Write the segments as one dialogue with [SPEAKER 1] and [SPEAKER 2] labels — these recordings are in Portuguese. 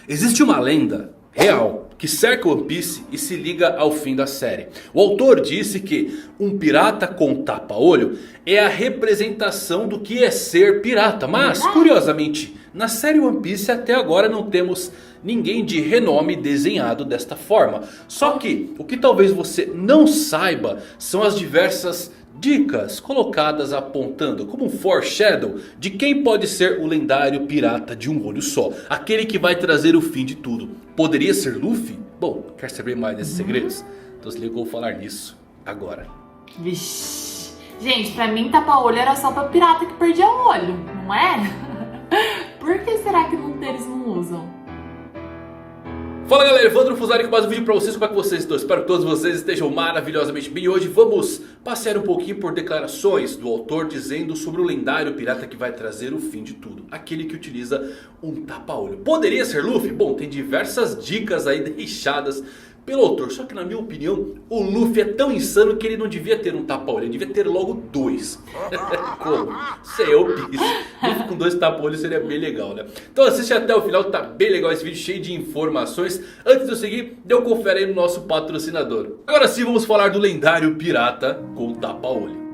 [SPEAKER 1] Existe uma lenda real que cerca One Piece e se liga ao fim da série. O autor disse que um pirata com tapa-olho é a representação do que é ser pirata. Mas, curiosamente, na série One Piece até agora não temos ninguém de renome desenhado desta forma. Só que o que talvez você não saiba são as diversas dicas colocadas apontando como um foreshadow de quem pode ser o lendário pirata de um olho só. Aquele que vai trazer o fim de tudo. Poderia ser Luffy? Bom, quer saber mais desses segredos? Então se ligou falar nisso agora.
[SPEAKER 2] Vixe. Gente, pra mim tapa-olho era só pra pirata que perdia o olho, não é? Por que será que eles não usam?
[SPEAKER 1] Fala galera, Evandro Fusari com mais um vídeo pra vocês. Como é que vocês estão? Espero que todos vocês estejam maravilhosamente bem. Hoje vamos passear um pouquinho por declarações do autor dizendo sobre o lendário pirata que vai trazer o fim de tudo. Aquele que utiliza um tapa-olho. Poderia ser Luffy? Bom, tem diversas dicas aí deixadas pelo autor. Só que na minha opinião, o Luffy é tão insano que ele não devia ter um tapa-olho. Ele devia ter logo dois. Como? Sei, eu fiz. Luffy com dois tapa-olhos seria bem legal, né? Então assiste até o final, tá bem legal esse vídeo, cheio de informações. Antes de eu seguir, dê um confere aí no nosso patrocinador. Agora sim, vamos falar do lendário pirata com tapa-olho.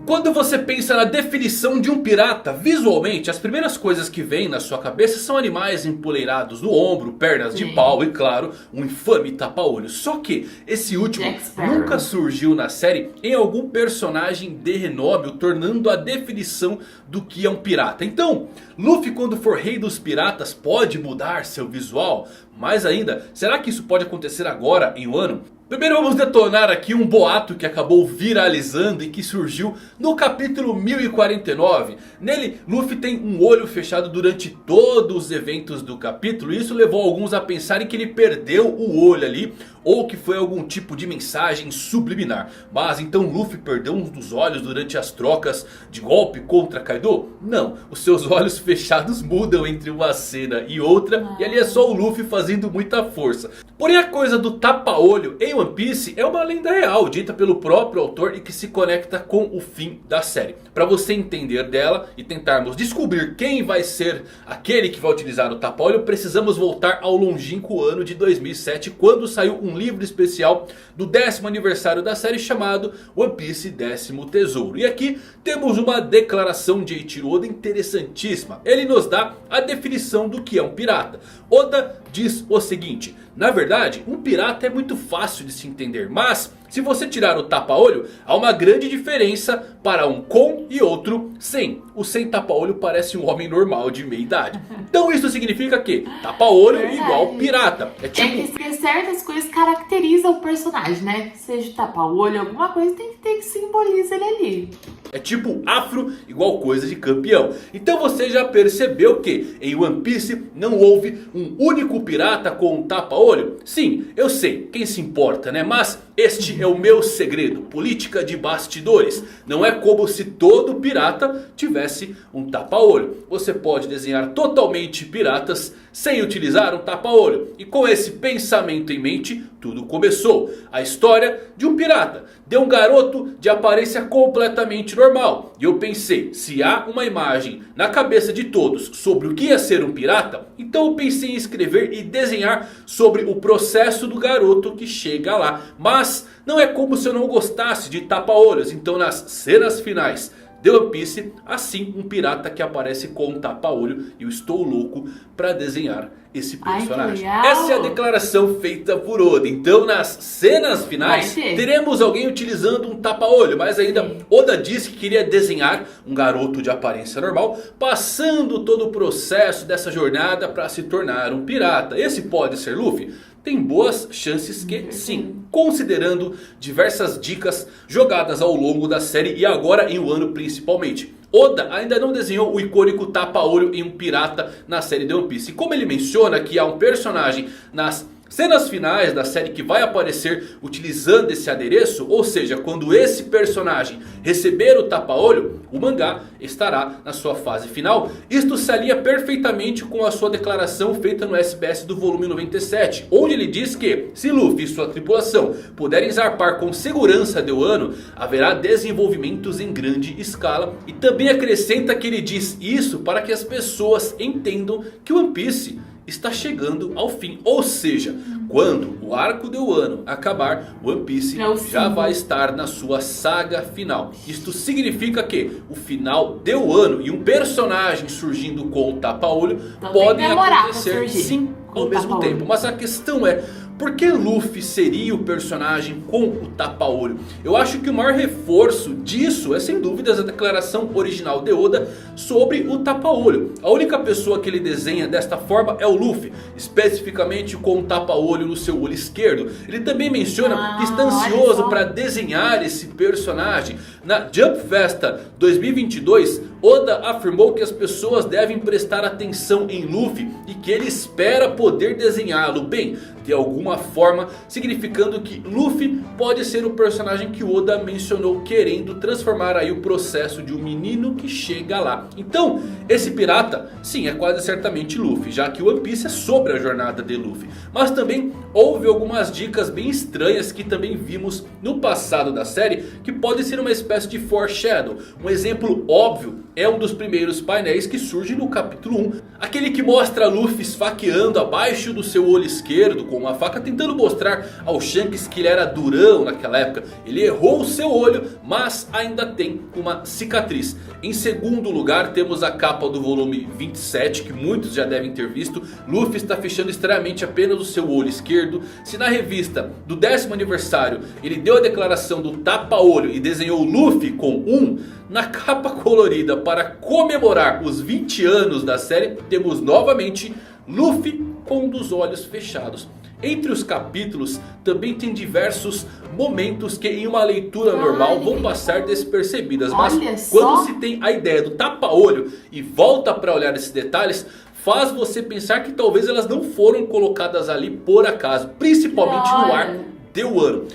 [SPEAKER 1] Quando você pensa na definição de um pirata, visualmente as primeiras coisas que vêm na sua cabeça são animais empoleirados no ombro, pernas de pau e claro, um infame tapa-olho. Só que esse último nunca surgiu na série em algum personagem de renome, o tornando a definição do que é um pirata. Então, Luffy quando for rei dos piratas pode mudar seu visual? Mais ainda, será que isso pode acontecer agora em Wano? Primeiro vamos detonar aqui um boato que acabou viralizando e que surgiu no capítulo 1049. Nele, Luffy tem um olho fechado durante todos os eventos do capítulo. E isso levou alguns a pensarem que ele perdeu o olho ali, ou que foi algum tipo de mensagem subliminar. Mas então Luffy perdeu um dos olhos durante as trocas de golpe contra Kaido? Não, os seus olhos fechados mudam entre uma cena e outra. E ali é só o Luffy fazendo muita força. Porém a coisa do tapa-olho em One Piece é uma lenda real, dita pelo próprio autor e que se conecta com o fim da série. Para você entender dela e tentarmos descobrir quem vai ser aquele que vai utilizar o tapa-olho, precisamos voltar ao longínquo ano de 2007, quando saiu um livro especial do 10º aniversário da série chamado One Piece 10º Tesouro. E aqui temos uma declaração de Eiichiro Oda interessantíssima. Ele nos dá a definição do que é um pirata. Oda diz o seguinte: na verdade, um pirata é muito fácil de se entender, mas se você tirar o tapa-olho, há uma grande diferença para um com e outro sem. O sem tapa-olho parece um homem normal de meia idade. Então isso significa que tapa-olho igual pirata. É tipo...
[SPEAKER 2] que certas coisas caracterizam o personagem, né? Seja tapa-olho, alguma coisa tem que ter que simbolizar ele ali.
[SPEAKER 1] É tipo afro igual coisa de campeão. Então você já percebeu que em One Piece não houve um único pirata com um tapa-olho? Sim, eu sei, quem se importa, né? Mas este é o meu segredo, política de bastidores. Não é como se todo pirata tivesse um tapa-olho. Você pode desenhar totalmente piratas sem utilizar um tapa-olho. E com esse pensamento em mente, tudo começou. A história de um pirata, de um garoto de aparência completamente normal. E eu pensei, se há uma imagem na cabeça de todos sobre o que é ser um pirata, então eu pensei em escrever e desenhar sobre o processo do garoto que chega lá. Mas não é como se eu não gostasse de tapa-olhos. Então nas cenas finais de One Piece, assim um pirata que aparece com um tapa-olho. E eu estou louco para desenhar esse personagem. Essa é a declaração feita por Oda. Então nas cenas finais teremos alguém utilizando um tapa-olho. Mas ainda Oda disse que queria desenhar um garoto de aparência normal, passando todo o processo dessa jornada para se tornar um pirata. Esse pode ser Luffy? Tem boas chances que sim, considerando diversas dicas jogadas ao longo da série e agora em Wano principalmente. Oda ainda não desenhou o icônico tapa-olho em um pirata na série de One Piece. E como ele menciona que há um personagem nas Cenas finais da série que vai aparecer utilizando esse adereço, ou seja, quando esse personagem receber o tapa-olho, o mangá estará na sua fase final. Isto se alia perfeitamente com a sua declaração feita no SBS do volume 97, onde ele diz que se Luffy e sua tripulação puderem zarpar com segurança de Wano, haverá desenvolvimentos em grande escala. E também acrescenta que ele diz isso para que as pessoas entendam que One Piece está chegando ao fim. Ou seja, quando o arco de Wano acabar, One Piece já vai estar na sua saga final. Isto significa que o final de Wano e um personagem surgindo com o tapa-olho podem acontecer sim ao mesmo tempo. Mas a questão é, por que Luffy seria o personagem com o tapa-olho? Eu acho que o maior reforço disso é sem dúvidas a declaração original de Oda sobre o tapa-olho. A única pessoa que ele desenha desta forma é o Luffy, especificamente com o tapa-olho no seu olho esquerdo. Ele também menciona que está ansioso para desenhar esse personagem. Na Jump Festa 2022, Oda afirmou que as pessoas devem prestar atenção em Luffy e que ele espera poder desenhá-lo bem, de alguma forma, significando que Luffy pode ser o personagem que Oda mencionou, querendo transformar aí o processo de um menino que chega lá. Então, esse pirata, sim, é quase certamente Luffy, já que One Piece é sobre a jornada de Luffy. Mas também houve algumas dicas bem estranhas que também vimos no passado da série, que pode ser uma espécie de foreshadow. Um exemplo óbvio é um dos primeiros painéis que surge no capítulo 1. Aquele que mostra Luffy esfaqueando abaixo do seu olho esquerdo com uma faca, tentando mostrar ao Shanks que ele era durão naquela época. Ele errou o seu olho, mas ainda tem uma cicatriz. Em segundo lugar, temos a capa do volume 27, que muitos já devem ter visto. Luffy está fechando estranhamente apenas o seu olho esquerdo. Se na revista do 10º aniversário ele deu a declaração do tapa-olho e desenhou Luffy com 1, na capa colorida para comemorar os 20 anos da série, temos novamente Luffy com um dos olhos fechados. Entre os capítulos também tem diversos momentos que em uma leitura normal vão passar despercebidas. Mas quando se tem a ideia do tapa-olho e volta para olhar esses detalhes, faz você pensar que talvez elas não foram colocadas ali por acaso, principalmente no arco de Wano.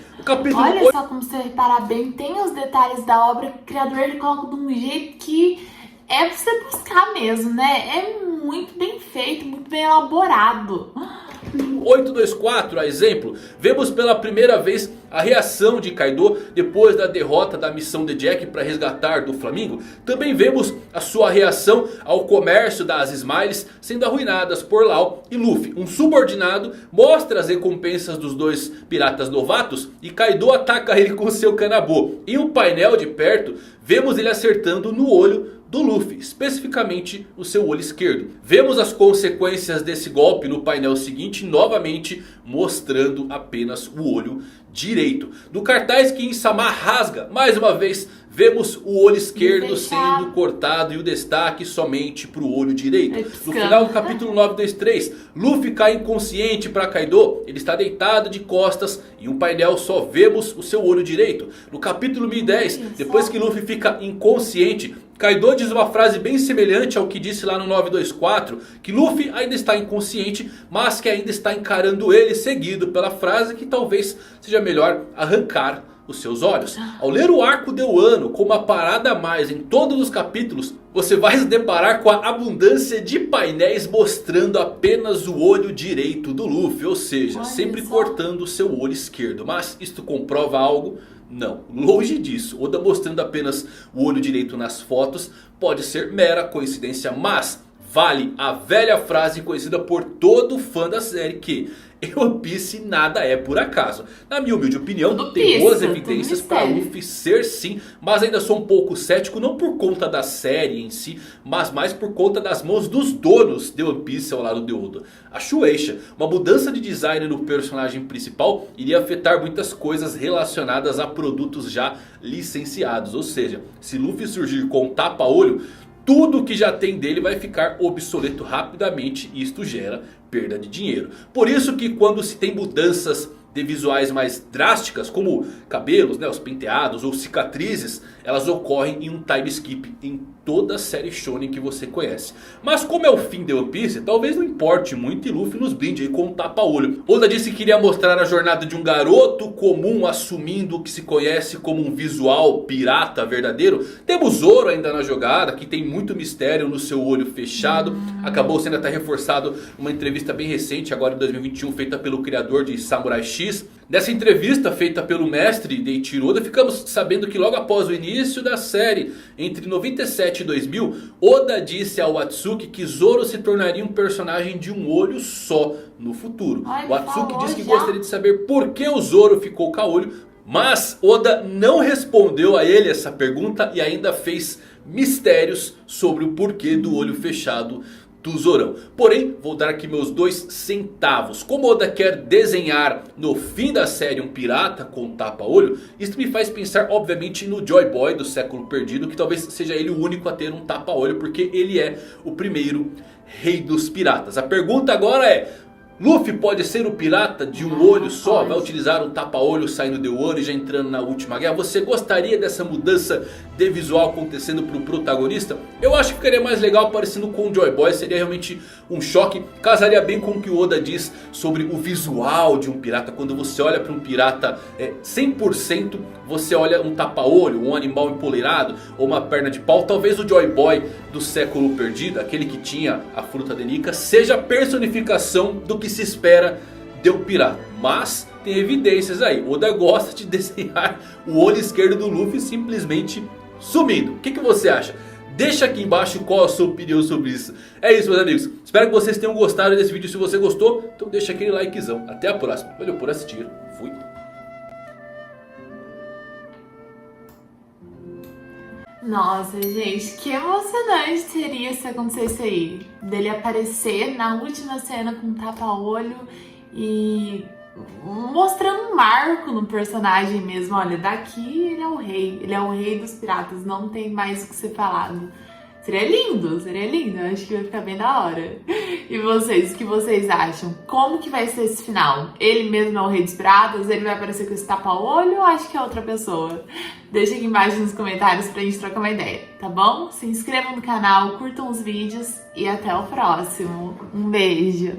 [SPEAKER 2] Olha só como você reparar bem, tem os detalhes da obra que o criador ele coloca de um jeito que é pra você buscar mesmo, né? É muito bem feito, muito bem elaborado.
[SPEAKER 1] 824, a exemplo, vemos pela primeira vez a reação de Kaido depois da derrota da missão de Jack para resgatar do Flamingo. Também vemos a sua reação ao comércio das Smiles sendo arruinadas por Law e Luffy. Um subordinado mostra as recompensas dos dois piratas novatos e Kaido ataca ele com seu Kanabo. Em um painel de perto, vemos ele acertando no olho do Luffy, especificamente o seu olho esquerdo. Vemos as consequências desse golpe no painel seguinte, novamente mostrando apenas o olho direito. No cartaz que Insama rasga, mais uma vez vemos o olho esquerdo sendo cortado e o destaque somente para o olho direito. No final do capítulo 923, Luffy cai inconsciente para Kaido. Ele está deitado de costas e em um painel só vemos o seu olho direito. No capítulo 1010, depois que Luffy fica inconsciente, Kaido diz uma frase bem semelhante ao que disse lá no 924, que Luffy ainda está inconsciente, mas que ainda está encarando ele, seguido pela frase que talvez seja melhor arrancar os seus olhos. Ao ler o arco de Wano com uma parada a mais em todos os capítulos, você vai se deparar com a abundância de painéis mostrando apenas o olho direito do Luffy, ou seja, sempre cortando o seu olho esquerdo. Mas isto comprova algo? Não, longe disso. Oda mostrando apenas o olho direito nas fotos pode ser mera coincidência, mas vale a velha frase conhecida por todo fã da série que em One Piece nada é por acaso. Na minha humilde opinião, tem boas evidências para Luffy ser sim, mas ainda sou um pouco cético, não por conta da série em si, mas mais por conta das mãos dos donos de One Piece ao lado de Oda. A Shueisha, uma mudança de design no personagem principal iria afetar muitas coisas relacionadas a produtos já licenciados. Ou seja, se Luffy surgir com um tapa-olho, tudo que já tem dele vai ficar obsoleto rapidamente e isto gera perda de dinheiro. Por isso que quando se tem mudanças de visuais mais drásticas, como cabelos, né, os penteados ou cicatrizes, elas ocorrem em um time skip em toda a série shonen que você conhece. Mas como é o fim de One Piece, talvez não importe muito e Luffy nos brinde aí com um tapa-olho. Oda disse que queria mostrar a jornada de um garoto comum assumindo o que se conhece como um visual pirata verdadeiro. Temos Zoro ainda na jogada, que tem muito mistério no seu olho fechado. Acabou sendo até reforçado uma entrevista bem recente, agora em 2021, feita pelo criador de Samurai X. Nessa entrevista feita pelo mestre Deiichiro Oda, ficamos sabendo que logo após o início da série, entre 97 e 2000, Oda disse ao Atsuki que Zoro se tornaria um personagem de um olho só no futuro.
[SPEAKER 2] Ai,
[SPEAKER 1] o Atsuki disse que
[SPEAKER 2] já?
[SPEAKER 1] gostaria de saber por que o Zoro ficou caolho, mas Oda não respondeu a ele essa pergunta e ainda fez mistérios sobre o porquê do olho fechado do Zorão. Porém, vou dar aqui meus 2 centavos. Como Oda quer desenhar no fim da série um pirata com tapa-olho, isso me faz pensar obviamente no Joy Boy do Século Perdido, que talvez seja ele o único a ter um tapa-olho, porque ele é o primeiro rei dos piratas. A pergunta agora é: Luffy pode ser o pirata de um olho só? Vai utilizar um tapa-olho saindo de Wano e já entrando na última guerra? Você gostaria dessa mudança de visual acontecendo para o protagonista? Eu acho que ficaria mais legal parecendo com o Joy Boy. Seria realmente um choque. Casaria bem com o que o Oda diz sobre o visual de um pirata. Quando você olha para um pirata 100%, você olha um tapa-olho, um animal empoleirado ou uma perna de pau. Talvez o Joy Boy do Século Perdido, aquele que tinha a fruta de Nika, seja a personificação do que se espera de um pirata. Mas tem evidências aí. Oda gosta de desenhar o olho esquerdo do Luffy simplesmente sumindo. O que você acha? Deixa aqui embaixo qual a sua opinião sobre isso. É isso, meus amigos. Espero que vocês tenham gostado desse vídeo. Se você gostou, então deixa aquele likezão. Até a próxima. Valeu por assistir. Fui.
[SPEAKER 2] Nossa, gente, que emocionante seria se acontecesse aí. Dele aparecer na última cena com um tapa-olho e mostrando um marco no personagem mesmo. Olha, daqui ele é o rei. Ele é o rei dos piratas, não tem mais o que ser falado. Seria lindo, seria lindo. Eu acho que vai ficar bem da hora. E vocês, o que vocês acham? Como que vai ser esse final? Ele mesmo é o rei dos piratas? Ele vai aparecer com esse tapa-olho ou acho que é outra pessoa? Deixa aqui embaixo nos comentários pra gente trocar uma ideia, tá bom? Se inscrevam no canal, curtam os vídeos e até o próximo. Um beijo!